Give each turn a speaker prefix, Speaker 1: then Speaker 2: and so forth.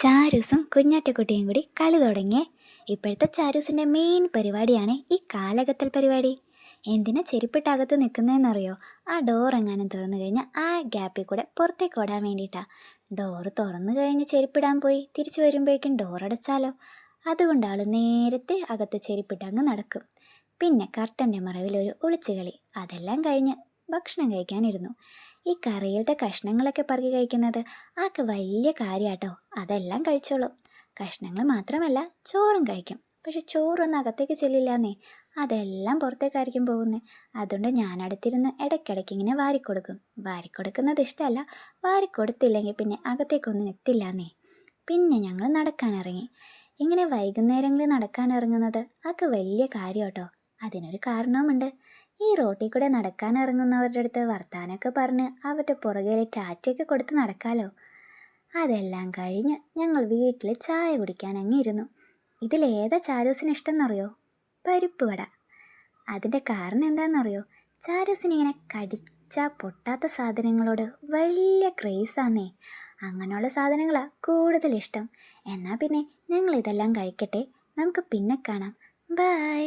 Speaker 1: ചാരൂസും കുഞ്ഞാറ്റക്കുട്ടിയും കൂടി കളി തുടങ്ങിയേ. ഇപ്പോഴത്തെ ചാരൂസിൻ്റെ മെയിൻ പരിപാടിയാണ് ഈ കാലകത്തൽ പരിപാടി. എന്തിനാ ചെരുപ്പിട്ടകത്ത് നിൽക്കുന്നതെന്നറിയോ? ആ ഡോർ എങ്ങാനും തുറന്നു കഴിഞ്ഞാൽ ആ ഗ്യാപ്പിൽ കൂടെ പുറത്തേക്ക് ഓടാൻ വേണ്ടിയിട്ടാണ്. ഡോറ് തുറന്നു കഴിഞ്ഞ് ചെരുപ്പിടാൻ പോയി തിരിച്ചു വരുമ്പോഴേക്കും ഡോർ അടച്ചാലോ. അതുകൊണ്ട് ആൾ നേരത്തെ അകത്ത് ചെരുപ്പിട്ട് അങ്ങ് നടക്കും. പിന്നെ കർട്ടൻ്റെ മറവിൽ ഒരു ഒളിച്ചുകളി. അതെല്ലാം കഴിഞ്ഞ് ഭക്ഷണം കഴിക്കാനിരുന്നു. ഈ കറിയിലത്തെ കഷ്ണങ്ങളൊക്കെ പറക്കി കഴിക്കുന്നത് ആൾക്ക് വലിയ കാര്യമാട്ടോ. അതെല്ലാം കഴിച്ചോളും. കഷ്ണങ്ങൾ മാത്രമല്ല ചോറും കഴിക്കും. പക്ഷെ ചോറൊന്നും അകത്തേക്ക് ചെല്ലില്ലാന്നേ, അതെല്ലാം പുറത്തേക്കായിരിക്കും പോകുന്നത്. അതുകൊണ്ട് ഞാനടുത്തിരുന്ന് ഇടയ്ക്കിടയ്ക്ക് ഇങ്ങനെ വാരിക്കൊടുക്കും. വാരിക്കൊടുക്കുന്നത് ഇഷ്ടമല്ല, വാരിക്കൊടുത്തില്ലെങ്കിൽ പിന്നെ അകത്തേക്കൊന്നും എത്തില്ലാന്നേ. പിന്നെ ഞങ്ങൾ നടക്കാനിറങ്ങി. ഇങ്ങനെ വൈകുന്നേരങ്ങളിൽ നടക്കാനിറങ്ങുന്നത് ആൾക്ക് വലിയ കാര്യം കേട്ടോ. അതിനൊരു കാരണവുമുണ്ട്. ഈ റോട്ടിൽ കൂടെ നടക്കാനിറങ്ങുന്നവരുടെ അടുത്ത് വർത്താനമൊക്കെ പറഞ്ഞ് അവരുടെ പുറകിലെ ടാറ്റയൊക്കെ കൊടുത്ത് നടക്കാമല്ലോ. അതെല്ലാം കഴിഞ്ഞ് ഞങ്ങൾ വീട്ടിൽ ചായ കുടിക്കാൻ അങ്ങിരുന്നു. ഇതിലേതാ ചാരൂസിന് ഇഷ്ടം എന്നറിയോ? പരിപ്പ് വട. അതിൻ്റെ കാരണം എന്താണെന്നറിയോ? ചാരൂസിനിങ്ങനെ കടിച്ചാൽ പൊട്ടാത്ത സാധനങ്ങളോട് വലിയ ക്രേസാന്നേ. അങ്ങനെയുള്ള സാധനങ്ങളാണ് കൂടുതലിഷ്ടം. എന്നാൽ പിന്നെ ഞങ്ങളിതെല്ലാം കഴിക്കട്ടെ, നമുക്ക് പിന്നെ കാണാം. ബൈ.